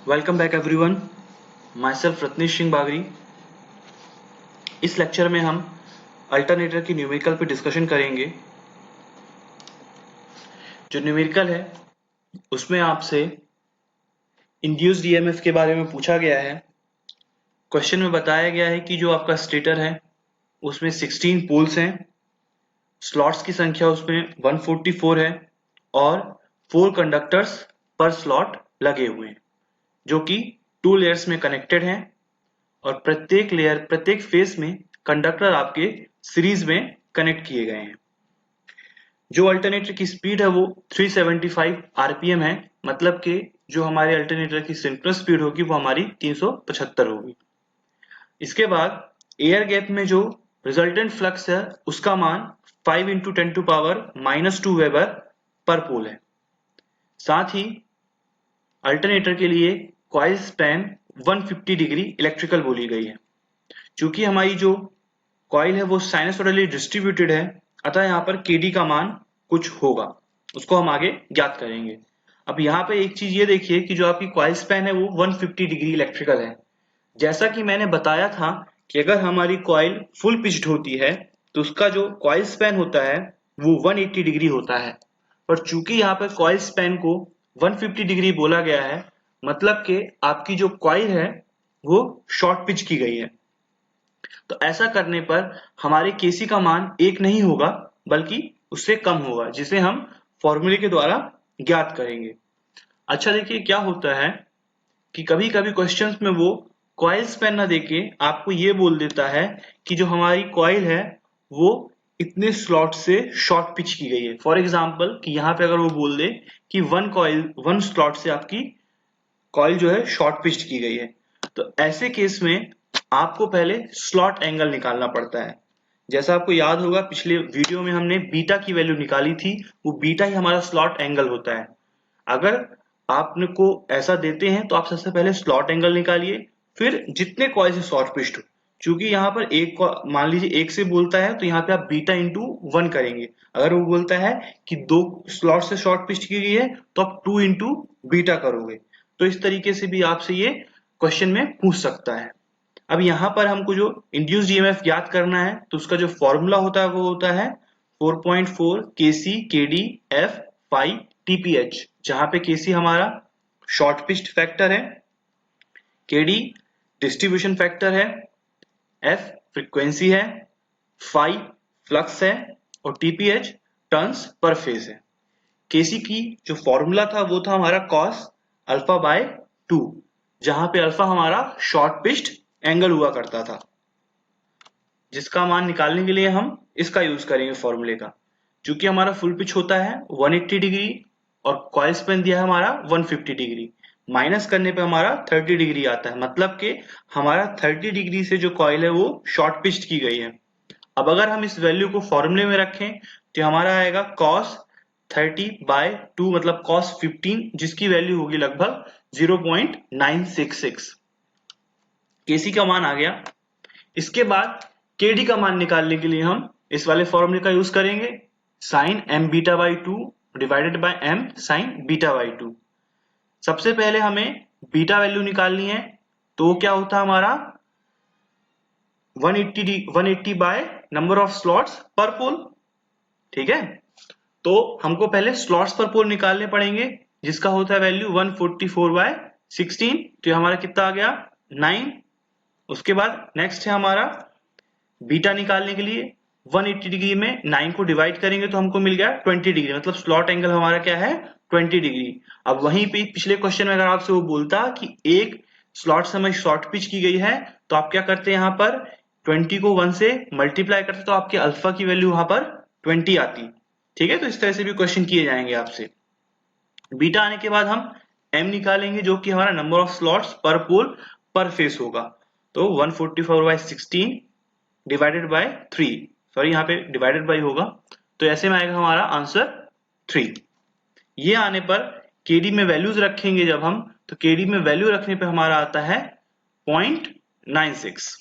Welcome back everyone, myself Ratnesh Singh Bagri. इस lecture में हम अल्टरनेटर की न्यूमेरिकल पे डिस्कशन करेंगे। जो न्यूमेरिकल है उसमें आपसे इंड्यूस्ड ईएमएफ के बारे में पूछा गया है। क्वेश्चन में बताया गया है कि जो आपका स्टेटर है उसमें 16 पोल्स हैं, स्लॉट्स की संख्या उसमें 144 है और 4 कंडक्टर्स पर स्लॉट लगे हुए हैं जो कि 2 लेयर्स में कनेक्टेड हैं और प्रत्येक फेस में कंडक्टर आपके सीरीज में कनेक्ट किए गए हैं। जो अल्टरनेटर की स्पीड है वो 375 आरपीएम है, मतलब कि जो हमारे अल्टरनेटर की सिंक्रोनस स्पीड होगी वो हमारी 375 होगी। इसके बाद एयर गैप में जो रिजल्टेंट फ्लक्स है उसका मान 5 × 10⁻² वेबर पर पोल है। साथ ही अल्टरनेटर के लिए कॉइल स्पैन 150 डिग्री इलेक्ट्रिकल बोली गई है। चूंकि हमारी जो कॉइल है वो साइनसोइडली डिस्ट्रीब्यूटेड है, अतः यहाँ पर केडी का मान कुछ होगा, उसको हम आगे ज्ञात करेंगे। अब यहाँ पे एक चीज ये देखिए कि जो आपकी कॉइल स्पैन है वो 150 डिग्री इलेक्ट्रिकल है। जैसा कि मैंने बताया था कि अगर हमारी कॉइल फुल पिच्ड होती है तो उसका जो कॉइल स्पैन होता है वो 180 डिग्री होता है, पर चूंकि यहाँ पर कॉइल स्पैन को 150 डिग्री बोला गया है, मतलब कि आपकी जो कॉइल है वो शॉर्ट पिच की गई है। तो ऐसा करने पर हमारे केसी का मान 1 नहीं होगा बल्कि उससे कम होगा, जिसे हम फॉर्मूले के द्वारा ज्ञात करेंगे। अच्छा देखिए क्या होता है कि कभी कभी क्वेश्चंस में वो कॉइल स्पैन ना देके आपको ये बोल देता है कि जो हमारी कॉइल है वो इतने स्लॉट से शॉर्ट पिच की गई है। फॉर एग्जाम्पल कि यहाँ पे अगर वो बोल दे कि वन स्लॉट से आपकी कॉइल जो है शॉर्ट पिच की गई है, तो ऐसे केस में आपको पहले स्लॉट एंगल निकालना पड़ता है। जैसा आपको याद होगा पिछले वीडियो में हमने बीटा की वैल्यू निकाली थी, वो बीटा ही हमारा स्लॉट एंगल होता है। अगर आपने को ऐसा देते हैं तो आप सबसे पहले स्लॉट एंगल निकालिए, फिर जितने कॉइल से शॉर्ट पिच्ड हो। चूंकि यहाँ पर एक मान लीजिए एक से बोलता है तो यहाँ पे आप बीटा इंटू 1 करेंगे। अगर वो बोलता है कि 2 स्लॉट से शॉर्ट पिच की गई है तो आप 2 इंटू बीटा करोगे। तो इस तरीके से भी आपसे ये क्वेश्चन में पूछ सकता है। अब यहाँ पर हमको जो इंड्यूस्ड ईएमएफ ज्ञात करना है तो उसका जो फॉर्मूला होता है वो होता है 4.4 केसी केडी एफ फाई टीपीएच, जहां पे केसी हमारा शॉर्ट पिच्ड फैक्टर है, केडी डिस्ट्रीब्यूशन फैक्टर है, एफ फ्रीक्वेंसी है, फाई फ्लक्स है और टीपीएच टर्न्स पर फेज है। केसी की जो फॉर्मूला था वो था हमारा कॉस अल्फा बाय 2, जहां पे अल्फा हमारा शॉर्ट पिच्ड एंगल हुआ करता था, जिसका मान निकालने के लिए हम इसका यूज करेंगे फॉर्मूले का। चूंकि हमारा फुल पिच होता है 180 डिग्री और कॉइल स्पैन दिया है हमारा 150 डिग्री, माइनस करने पे हमारा 30 डिग्री आता है, मतलब कि हमारा 30 डिग्री से जो कॉइल है वो शॉर्ट पिच्ड की गई है। अब अगर हम इस वैल्यू को फॉर्मूले में रखें तो हमारा आएगा cos 30/2 मतलब cos 15, जिसकी वैल्यू होगी लगभग 0.966। केसी का मान आ गया। इसके बाद केडी का मान निकालने के लिए हम इस वाले फॉर्मूले का यूज करेंगे, sine m beta by 2 divided by m sine beta by 2। सबसे पहले हमें बीटा वैल्यू निकालनी है, तो क्या होता है हमारा 180 by number of slots per पोल। ठीक है, तो हमको पहले स्लॉट्स पर पोल निकालने पड़ेंगे, जिसका होता है वैल्यू 144/16। तो हमारा कितना आ गया 9। उसके बाद नेक्स्ट है हमारा बीटा निकालने के लिए 180 डिग्री में 9 को डिवाइड करेंगे तो हमको मिल गया 20 डिग्री, मतलब स्लॉट एंगल हमारा क्या है 20 डिग्री। अब वहीं पे पिछले क्वेश्चन में अगर आपसे वो बोलता कि एक स्लॉट से हमें शॉर्ट पिच की गई है तो आप क्या करते हैं, यहाँ पर 20 को 1 से मल्टीप्लाई करते तो आपके अल्फा की वैल्यू वहां पर 20 आती। ठीक है, तो इस तरह से भी क्वेश्चन किए जाएंगे आपसे। बीटा आने के बाद हम m निकालेंगे जो कि हमारा नंबर ऑफ स्लॉट्स पर पोल पर फेस होगा, तो 144/16 डिवाइडेड बाय 3, सॉरी यहाँ पे डिवाइडेड बाय होगा, तो ऐसे में आएगा हमारा आंसर 3। ये आने पर केडी में वैल्यूज रखेंगे जब हम, तो केडी में वैल्यू रखने पे हमारा आता है 0.96।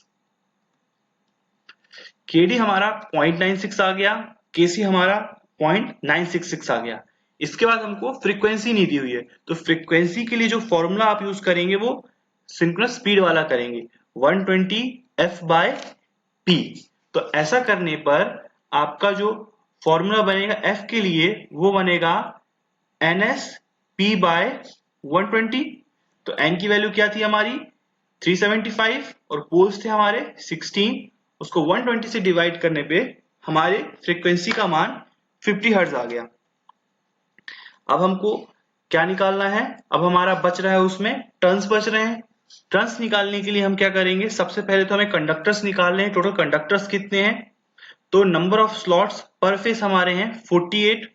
केडी हमारा 0.96 आ गया, केसी हमारा 0.966 आ गया। इसके बाद हमको फ्रीक्वेंसी नहीं दी हुई है, तो फ्रीक्वेंसी के लिए जो फॉर्मूला आप यूज करेंगे वो सिंक्रोनस स्पीड वाला करेंगे, 120 f बाय p। तो ऐसा करने पर आपका जो फॉर्मूला बनेगा f के लिए वो बनेगा ns p बाय 120। तो n की वैल्यू क्या थी हमारी 375 और पोल्स थे हमारे 16, उसको 120 से डिवाइड करने पे हमारे फ्रीक्वेंसी का मान 50 हर्ट्ज आ गया। अब हमको क्या निकालना है, अब हमारा बच रहा है उसमें टर्न्स बच रहे हैं। टर्न्स निकालने के लिए हम क्या करेंगे, सबसे पहले तो हमें कंडक्टर्स निकालने हैं, टोटल कंडक्टर्स कितने हैं। तो number of slots per face हमारे हैं 48,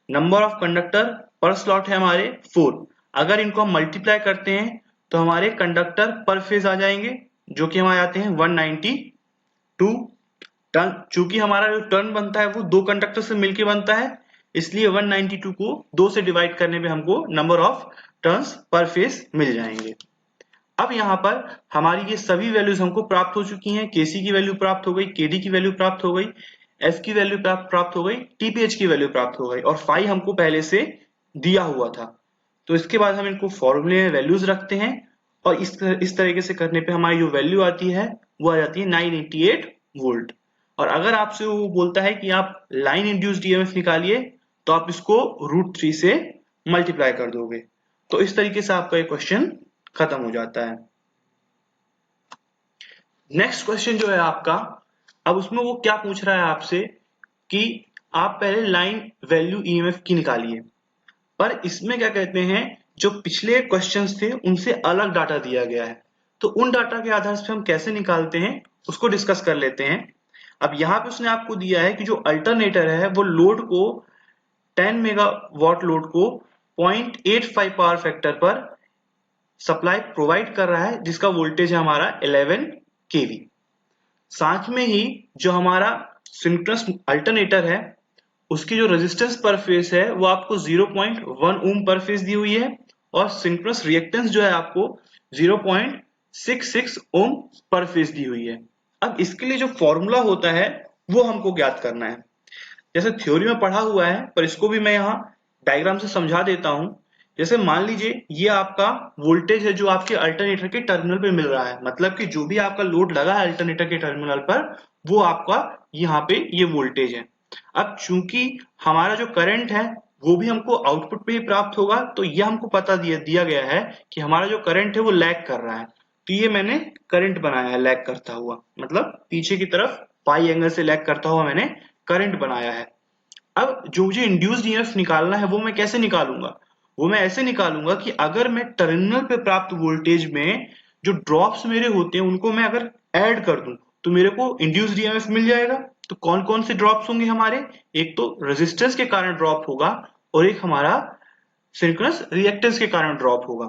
नंबर ऑफ कंडक्टर पर स्लॉट है हमारे 4। अगर इनको हम मल्टीप्लाई करते हैं तो हमारे कंडक्टर पर फेज आ जाएंगे जो कि हमारे आते हैं 192 टर्न। चूंकि हमारा जो टर्न बनता है वो दो कंडक्टर से मिलकर बनता है, इसलिए 192 को 2 से डिवाइड करने पे हमको नंबर ऑफ टर्न्स पर फेज मिल जाएंगे। अब यहाँ पर हमारी ये सभी वैल्यूज हमको प्राप्त हो चुकी हैं, केसी की वैल्यू प्राप्त हो गई, केडी की वैल्यू प्राप्त हो गई, एफ की वैल्यू प्राप्त हो गई, टीपीएच की वैल्यू प्राप्त हो गई और फाई हमको पहले से दिया हुआ था। तो इसके बाद हम इनको फॉर्मूले में वैल्यूज रखते हैं और इस तरीके से करने पे हमारी जो वैल्यू आती है वो आ जाती है 988 वोल्ट। और अगर आपसे वो बोलता है कि आप लाइन इंड्यूस्ड ईएमएफ निकालिए तो आप इसको √3 से मल्टीप्लाई कर दोगे। तो इस तरीके से आपका ये क्वेश्चन खत्म हो जाता है। नेक्स्ट क्वेश्चन जो है आपका, अब उसमें वो क्या पूछ रहा है आपसे कि आप पहले लाइन वैल्यू ईएमएफ की निकालिए, पर इसमें क्या कहते हैं जो पिछले क्वेश्चंस थे उनसे अलग डाटा दिया गया है। तो उन डाटा के आधार पर हम कैसे निकालते हैं उसको डिस्कस कर लेते हैं। अब यहाँ पे उसने आपको दिया है कि जो अल्टरनेटर है वो लोड को 10 मेगावाट लोड को 0.85 पावर फैक्टर पर सप्लाई प्रोवाइड कर रहा है जिसका वोल्टेज है हमारा 11 केवी। साथ में ही जो हमारा सिंक्रोनस अल्टरनेटर है उसकी जो रेजिस्टेंस पर फेस है वो आपको 0.1 ओम पर फेस दी हुई है और सिंक्रोनस रिएक्टेंस जो है आपको 0.66 ओम पर फेस दी हुई है। अब इसके लिए जो फॉर्मूला होता है वो हमको ज्ञात करना है। जैसे थ्योरी में पढ़ा हुआ है पर इसको भी मैं यहाँ डायग्राम से समझा देता हूँ। जैसे मान लीजिए ये आपका वोल्टेज है जो आपके अल्टरनेटर के टर्मिनल पे मिल रहा है, मतलब कि जो भी आपका लोड लगा है अल्टरनेटर के टर्मिनल पर वो आपका यहाँ पे ये वोल्टेज है। अब चूंकि हमारा जो करंट है वो भी हमको आउटपुट पे ही प्राप्त होगा, तो ये हमको पता दिया गया है कि हमारा जो करंट है वो लैग कर रहा है। तो ये मैंने करंट बनाया है लैग करता हुआ, मतलब पीछे की तरफ पाई एंगल से लैग करता हुआ मैंने करंट बनाया है। अब जो मुझे इंड्यूस्ड ईएमएफ निकालना है वो मैं कैसे निकालूंगा, वो मैं ऐसे निकालूंगा कि अगर मैं टर्मिनल पे प्राप्त वोल्टेज में जो ड्रॉप्स मेरे होते हैं उनको मैं अगर ऐड कर दूं तो मेरे को इंड्यूस्ड ईएमएफ मिल जाएगा। तो कौन कौन से ड्रॉप्स होंगे हमारे, एक तो रेजिस्टेंस के कारण ड्रॉप होगा और एक हमारा सिंक्रोनस रिएक्टेंस के कारण ड्रॉप होगा।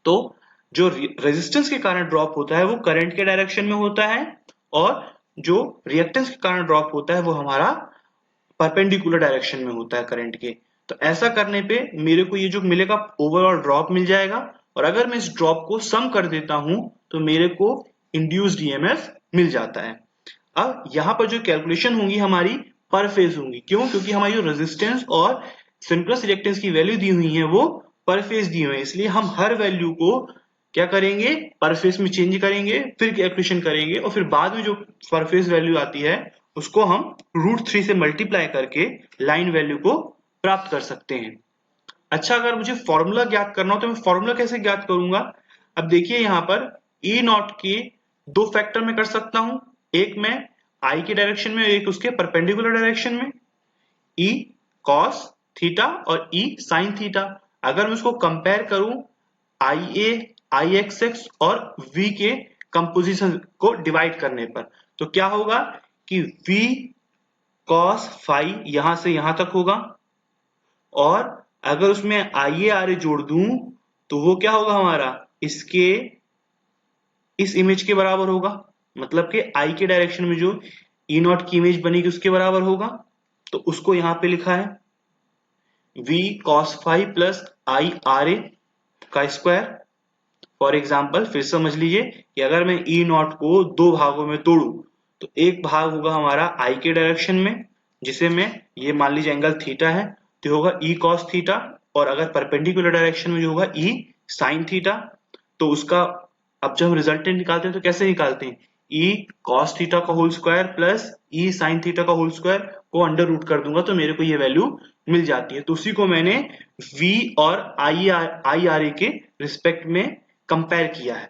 तो जो रेजिस्टेंस के कारण ड्रॉप होता है वो करंट के डायरेक्शन में होता है और जो रिएक्टेंस के कारण ड्रॉप होता है वो हमारा परपेंडिकुलर डायरेक्शन में होता है करंट के। तो ऐसा करने पे मेरे को ये जो मिलेगा ओवरऑल ड्रॉप मिल जाएगा और अगर मैं इस ड्रॉप को सम कर देता हूं तो मेरे को इंड्यूस्ड ईएमएफ मिल जाता है। अब यहाँ पर जो कैलकुलेशन होंगी हमारी पर फेज होंगी, क्यों, क्योंकि हमारी जो रेजिस्टेंस और सिंक्रोनस रिएक्टेंस की वैल्यू दी हुई है वो पर फेज दी हुई है, इसलिए हम हर वैल्यू को क्या करेंगे पर फेज में चेंज करेंगे, फिर कैलकुलेशन करेंगे और फिर बाद में जो पर फेज वैल्यू आती है उसको हम √3 से मल्टीप्लाई करके लाइन वैल्यू को प्राप्त कर सकते हैं। अच्छा, अगर मुझे फॉर्मूला ज्ञात करना हो तो मैं फॉर्मूला कैसे ज्ञात करूंगा। अब देखिए यहाँ पर E नॉट के दो फैक्टर में कर सकता हूं, एक मैं I के डायरेक्शन में एक उसके परपेंडिकुलर डायरेक्शन में, E cos थीटा और E sin थीटा। अगर मैं उसको कंपेयर करूं IA IXX और V के कंपोजिशन को डिवाइड करने पर तो क्या होगा कि V cos फाई यहां से यहां तक होगा और अगर उसमें IA जोड़ दूं तो वो क्या होगा हमारा इसके इस इमेज के बराबर होगा, मतलब कि I के डायरेक्शन में जो E नॉट की इमेज बनेगी उसके बराबर होगा। तो उसको यहां पे लिखा है V cos phi plus IRA का स्क्वायर। फॉर एग्जाम्पल फिर समझ लीजिए कि अगर मैं E नॉट को दो भागों में तोड़ू तो एक भाग होगा हमारा I के डायरेक्शन में जिसे मैं ये मान लीजिए एंगल थीटा है तो होगा ई कॉस थीटा, और अगर परपेंडिकुलर डायरेक्शन में जो होगा ई साइन थीटा। तो उसका अब जब हम रिजल्टेंट निकालते हैं तो कैसे निकालते हैं, ई कॉस थीटा का होल स्क्वायर प्लस ई साइन थीटा का होल स्क्वायर को अंडर रूट कर दूंगा तो मेरे को ये वैल्यू मिल जाती है। तो उसी को मैंने v और आई आर ए के रिस्पेक्ट में कंपेयर किया है।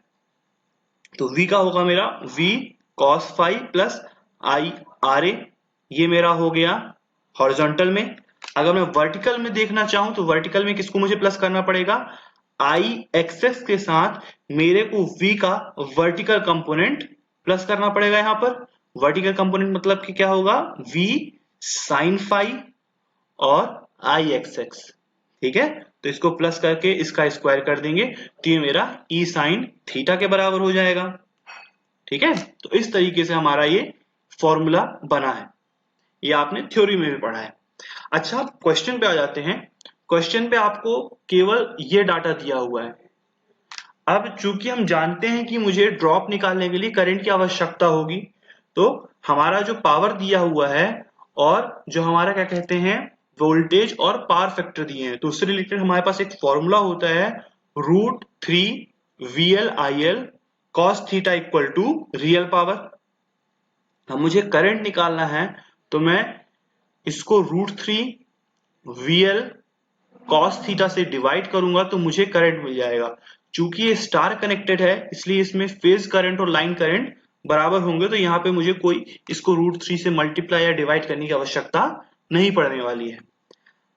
तो v का होगा मेरा v cos phi plus I R A, ये मेरा हो गया हॉरिजॉन्टल में। अगर मैं वर्टिकल में देखना चाहूं तो वर्टिकल में किसको मुझे प्लस करना पड़ेगा, आई एक्सेस के साथ मेरे को v का वर्टिकल कंपोनेंट प्लस करना पड़ेगा। यहां पर वर्टिकल कंपोनेंट मतलब कि क्या होगा, v साइन फाई और आई एक्स एक्स, ठीक है। तो इसको प्लस करके इसका स्क्वायर कर देंगे तो ये मेरा ई साइन थीटा के बराबर हो जाएगा, ठीक है। तो इस तरीके से हमारा ये फॉर्मूला बना है, ये आपने थ्योरी में भी पढ़ा है। अच्छा, क्वेश्चन पे आ जाते हैं। क्वेश्चन पे आपको केवल ये डाटा दिया हुआ है। अब चूंकि हम जानते हैं कि मुझे ड्रॉप निकालने के लिए करंट की आवश्यकता होगी, तो हमारा जो पावर दिया हुआ है और जो हमारा क्या कहते हैं वोल्टेज और पावर फैक्टर दिए हैं, तो उससे रिलेटेड हमारे पास एक फॉर्मूला होता है √3 VL IL cos theta equal to real power. अब मुझे करंट निकालना है तो मैं इसको √3 VL cos थीटा से डिवाइड करूंगा तो मुझे करंट मिल जाएगा। चूंकि ये स्टार कनेक्टेड है इसलिए इसमें फेज करंट और लाइन करंट बराबर होंगे, तो यहाँ पे मुझे कोई इसको √3 से मल्टीप्लाई या डिवाइड करने की आवश्यकता नहीं पड़ने वाली है।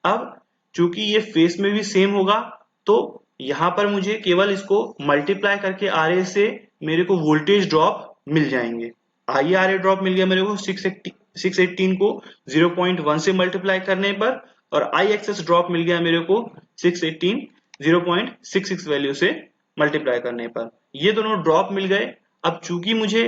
अब चूंकि ये फेस में भी सेम होगा तो यहाँ पर मुझे केवल इसको मल्टीप्लाई करके RA से मेरे को वोल्टेज ड्रॉप मिल जाएंगे। IRA ड्रॉप मिल गया मेरे को 618 को 0.1 से मल्टीप्लाई करने पर, और IXS ड्रॉप मिल गया मेरे को 618 0.66 वैल्यू से मल्टीप्लाई करने पर। ये दोनों ड्रॉप मिल गए। अब चूंकि मुझे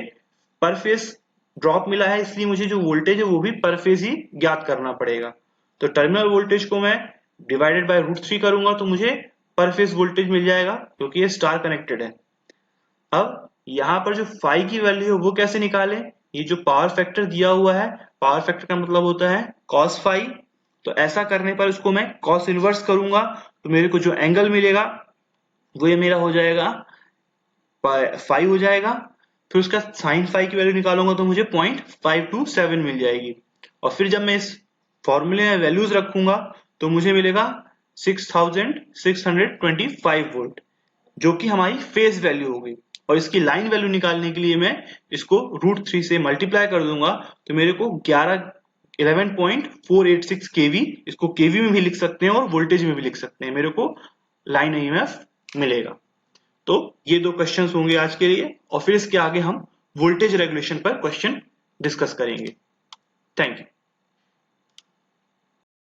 पर फेस ड्रॉप मिला है इसलिए मुझे जो वोल्टेज है वो भी पर फेस ही ज्ञात करना पड़ेगा। तो टर्मिनल वोल्टेज को मैं डिवाइडेड बाय √3 करूंगा तो मुझे पर फेस वोल्टेज मिल जाएगा क्योंकि ये स्टार कनेक्टेड है। अब यहाँ पर जो फाई की वैल्यू है वो कैसे निकालें, ये जो पावर फैक्टर दिया हुआ है, पावर फैक्टर का मतलब होता है cos फाई। तो ऐसा करने पर उसको मैं cos इनवर्स करूंगा तो मेरे को जो एंगल मिलेगा वो ये मेरा हो जाएगा फाई हो जाएगा। फिर उसका साइन फाई की वैल्यू निकालूंगा तो मुझे 0.527 मिल जाएगी। और फिर जब मैं इस फॉर्मूले में वैल्यूज रखूंगा तो मुझे मिलेगा 6625 वोल्ट, जो कि हमारी फेज वैल्यू होगी। और इसकी लाइन वैल्यू निकालने के लिए मैं इसको √3 से मल्टीप्लाई कर दूंगा तो मेरे को 11.486 केवी, इसको केवी में भी लिख सकते हैं और वोल्टेज में भी लिख सकते हैं, मेरे को लाइन ईएमएफ मिलेगा। तो ये दो क्वेश्चंस होंगे आज के लिए, और फिर इसके आगे हम वोल्टेज रेगुलेशन पर क्वेश्चन डिस्कस करेंगे। Thank you.